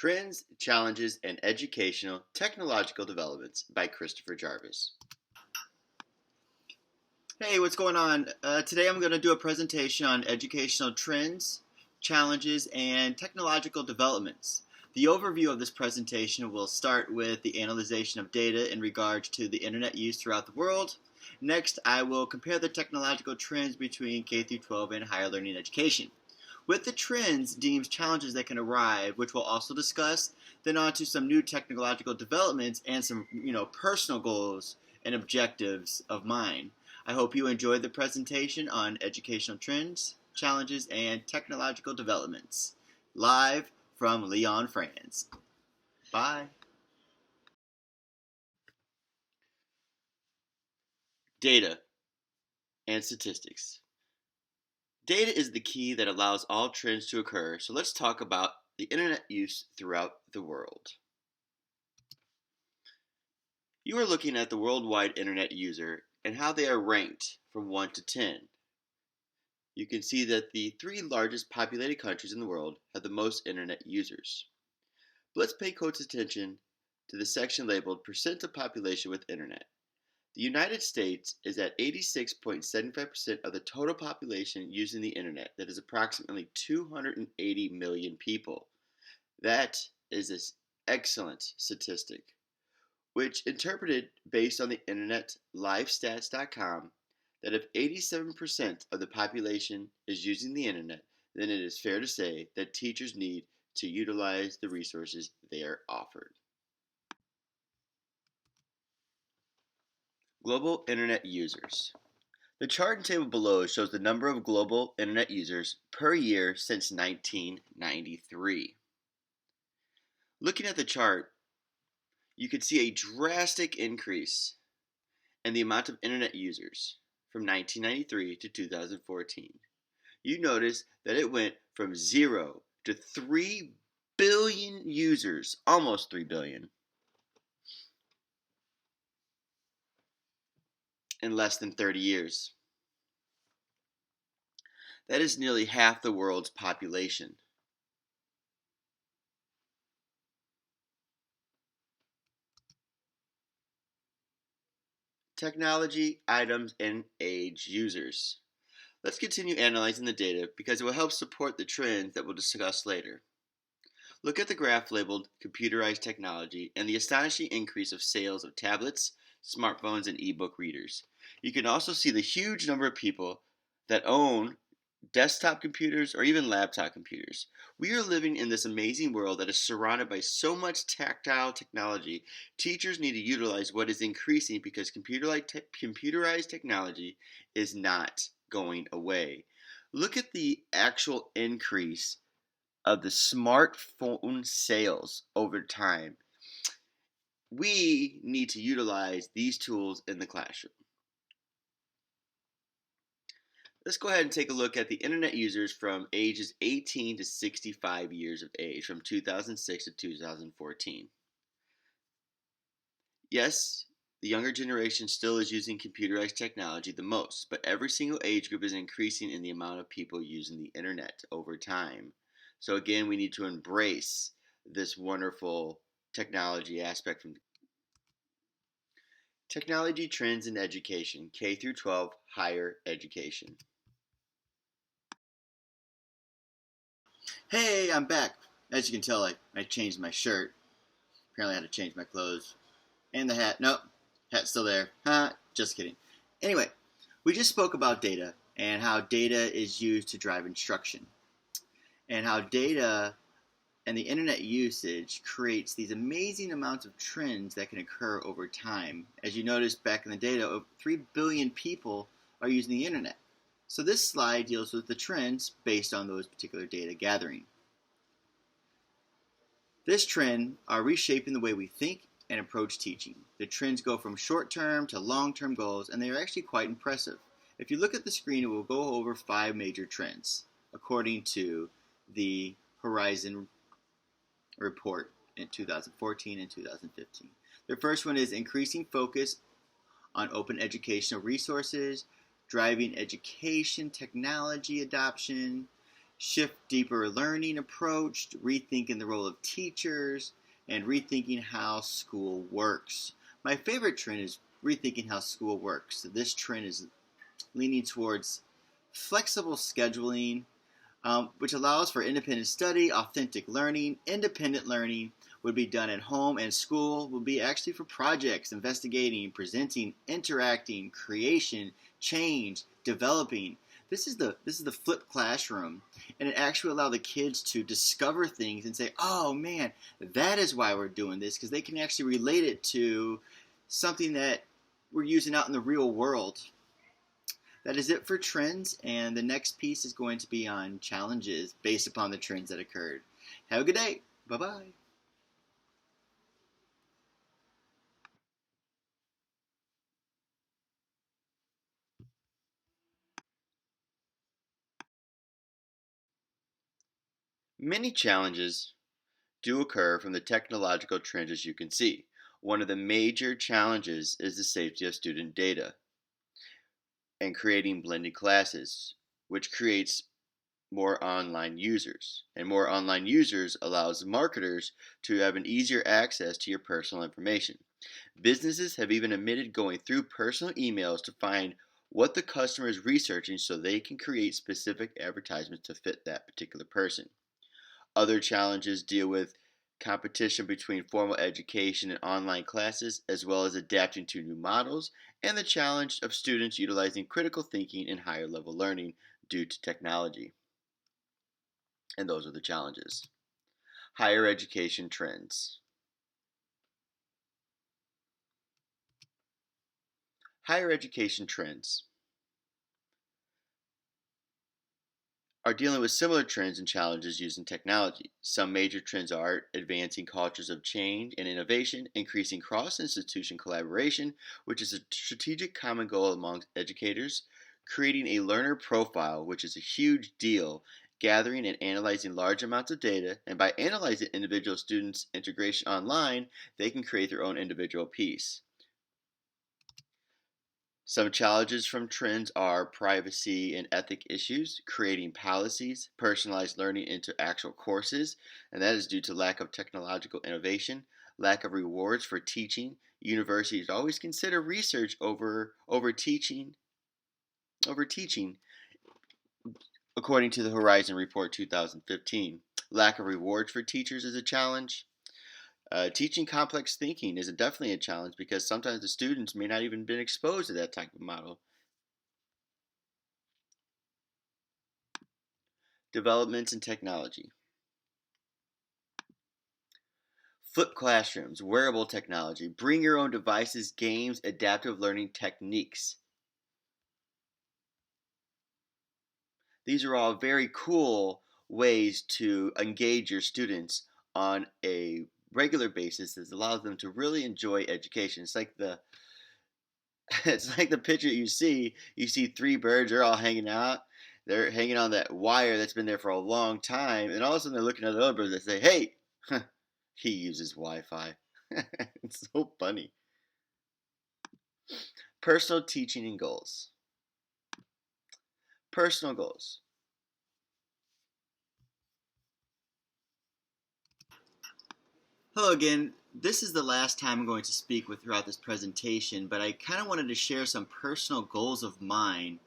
Trends, Challenges, and Educational Technological Developments by Christopher Jarvis. Hey, what's going on? Today I'm going to do a presentation on educational trends, challenges, and technological developments. The overview of this presentation will start with the analyzation of data in regards to the internet use throughout the world. Next, I will compare the technological trends between K-12 and higher learning education. With the trends, deems challenges that can arrive, which we'll also discuss, then on to some new technological developments and some, personal goals and objectives of mine. I hope you enjoyed the presentation on educational trends, challenges, and technological developments. Live from Lyon, France. Bye. Data and statistics. Data is the key that allows all trends to occur, so let's talk about the internet use throughout the world. You are looking at the worldwide internet user and how they are ranked from 1 to 10. You can see that the three largest populated countries in the world have the most internet users. But let's pay close attention to the section labeled Percent of Population with Internet. The United States is at 86.75% of the total population using the internet. That is approximately 280 million people. That is an excellent statistic, which interpreted based on the internet livestats.com that if 87% of the population is using the internet, then it is fair to say that teachers need to utilize the resources they are offered. Global Internet Users. The chart and table below shows the number of global Internet users per year since 1993. Looking at the chart, you can see a drastic increase in the amount of Internet users from 1993 to 2014. You notice that it went from 0 to 3 billion users, almost 3 billion, in less than 30 years. That is nearly half the world's population. Technology, items, and age users. Let's continue analyzing the data because it will help support the trends that we'll discuss later. Look at the graph labeled Computerized Technology and the astonishing increase of sales of tablets, smartphones, and e-book readers. You can also see the huge number of people that own desktop computers or even laptop computers. We are living in this amazing world that is surrounded by so much tactile technology. Teachers need to utilize what is increasing because computerized technology is not going away. Look at the actual increase of the smartphone sales over time. We need to utilize these tools in the classroom. Let's go ahead and take a look at the internet users from ages 18 to 65 years of age from 2006 to 2014. Yes, the younger generation still is using computerized technology the most, but every single age group is increasing in the amount of people using the internet over time. So again, we need to embrace this wonderful technology aspect from technology trends in education, K through 12 higher education. Hey, I'm back. As you can tell, I changed my shirt. Apparently I had to change my clothes. And the hat. Nope, hat's still there. Just kidding. Anyway, we just spoke about data and how data is used to drive instruction. And how data and the internet usage creates these amazing amounts of trends that can occur over time. As you noticed back in the data, over 3 billion people are using the internet. So this slide deals with the trends based on those particular data gathering. This trend are reshaping the way we think and approach teaching. The trends go from short-term to long-term goals, and they are actually quite impressive. If you look at the screen, it will go over 5 major trends, according to the Horizon report in 2014 and 2015. The first one is increasing focus on open educational resources, driving education technology adoption, shift deeper learning approach, rethinking the role of teachers, and rethinking how school works. My favorite trend is rethinking how school works. So this trend is leaning towards flexible scheduling, which allows for independent study, authentic learning. Independent learning would be done at home, and school would be actually for projects, investigating, presenting, interacting, creation, change, developing. This is the flipped classroom, and it actually allows the kids to discover things and say, "Oh man, that is why we're doing this," because they can actually relate it to something that we're using out in the real world. That is it for trends, and the next piece is going to be on challenges based upon the trends that occurred. Have a good day. Bye bye. Many challenges do occur from the technological trends, as you can see. One of the major challenges is the safety of student data and creating blended classes, which creates more online users. And more online users allows marketers to have an easier access to your personal information. Businesses have even admitted going through personal emails to find what the customer is researching so they can create specific advertisements to fit that particular person. Other challenges deal with competition between formal education and online classes, as well as adapting to new models, and the challenge of students utilizing critical thinking in higher level learning due to technology. And those are the challenges. Higher education trends. Higher education trends are dealing with similar trends and challenges using technology. Some major trends are advancing cultures of change and innovation, increasing cross institution collaboration, which is a strategic common goal among educators, creating a learner profile, which is a huge deal, gathering and analyzing large amounts of data, and by analyzing individual students' integration online, they can create their own individual piece. Some challenges from trends are privacy and ethic issues, creating policies, personalized learning into actual courses, and that is due to lack of technological innovation, lack of rewards for teaching. Universities always consider research over teaching, according to the Horizon Report 2015. Lack of rewards for teachers is a challenge. Teaching complex thinking is definitely a challenge because sometimes the students may not even been exposed to that type of model. Developments in technology. Flip classrooms, wearable technology, bring your own devices, games, adaptive learning techniques. These are all very cool ways to engage your students on a regular basis that allows them to really enjoy education. It's like the it's like the picture you see. You see three birds, they're all hanging out. They're hanging on that wire that's been there for a long time, and all of a sudden they're looking at the other birds. They say, "Hey, he uses Wi-Fi." It's so funny. Personal teaching and goals. Personal goals. Hello again. This is the last time I'm going to speak with throughout this presentation, but I kind of wanted to share some personal goals of mine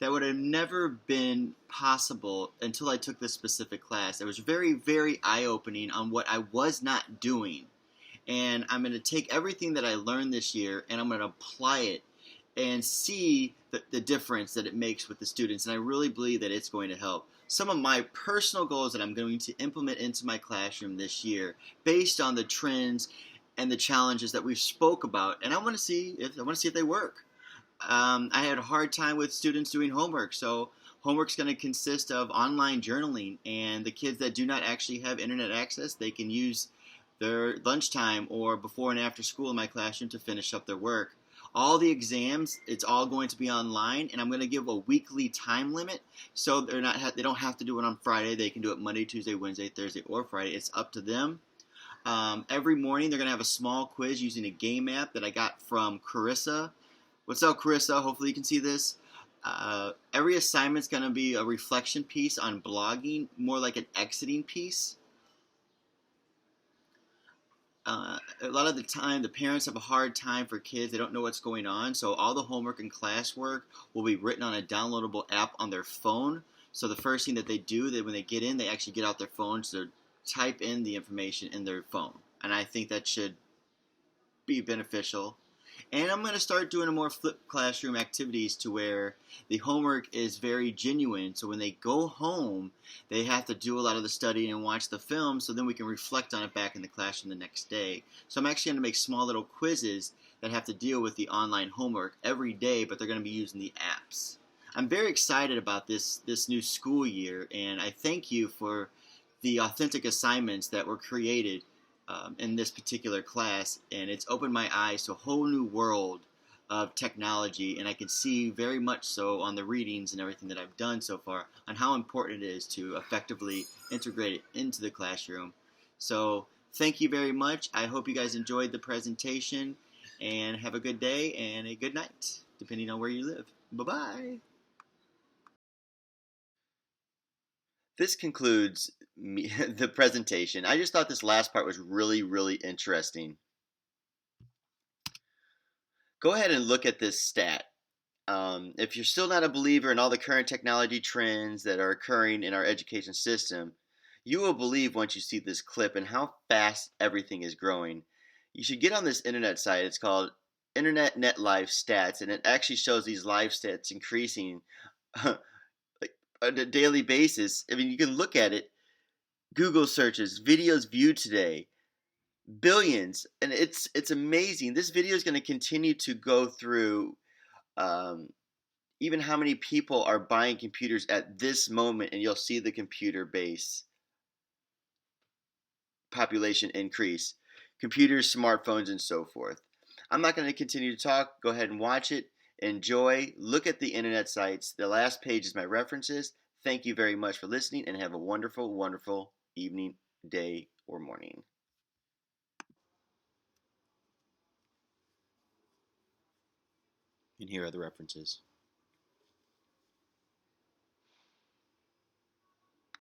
that would have never been possible until I took this specific class. It was very, very eye-opening on what I was not doing. And I'm going to take everything that I learned this year and I'm going to apply it and see the difference that it makes with the students. And I really believe that it's going to help. Some of my personal goals that I'm going to implement into my classroom this year based on the trends and the challenges that we've spoke about. And I want to see if they work. I had a hard time with students doing homework. So homework's going to consist of online journaling, and the kids that do not actually have internet access, they can use their lunchtime or before and after school in my classroom to finish up their work. All the exams, it's all going to be online, and I'm going to give a weekly time limit, so they don't have to do it on Friday. They can do it Monday, Tuesday, Wednesday, Thursday, or Friday. It's up to them. Every morning, they're going to have a small quiz using a game app that I got from Carissa. What's up, Carissa? Hopefully you can see this. Every assignment's going to be a reflection piece on blogging, more like an exiting piece. A lot of the time, the parents have a hard time for kids. They don't know what's going on. So all the homework and classwork will be written on a downloadable app on their phone. So the first thing that they do, that when they get in, they actually get out their phones to type in the information in their phone. And I think that should be beneficial. And I'm going to start doing a more flipped classroom activities to where the homework is very genuine. So when they go home, they have to do a lot of the studying and watch the film, so then we can reflect on it back in the classroom the next day. So I'm actually going to make small little quizzes that have to deal with the online homework every day, but they're going to be using the apps. I'm very excited about this new school year, and I thank you for the authentic assignments that were created in this particular class, and it's opened my eyes to a whole new world of technology, and I can see very much so on the readings and everything that I've done so far on how important it is to effectively integrate it into the classroom. So thank you very much. I hope you guys enjoyed the presentation, and have a good day and a good night, depending on where you live. Bye-bye. This concludes the presentation. I just thought this last part was really, really interesting. Go ahead and look at this stat. If you're still not a believer in all the current technology trends that are occurring in our education system, you will believe once you see this clip and how fast everything is growing. You should get on this internet site. It's called Internet Net Live Stats, and it actually shows these live stats increasing like on a daily basis. I mean, you can look at it. Google searches, videos viewed today, billions, and it's amazing. This video is going to continue to go through. Um, Even how many people are buying computers at this moment, and you'll see the computer base population increase. Computers, smartphones, and so forth. I'm not going to continue to talk. Go ahead and watch it. Enjoy. Look at the internet sites. The last page is my references. Thank you very much for listening, and have a wonderful, wonderful evening, day, or morning. And here are the references.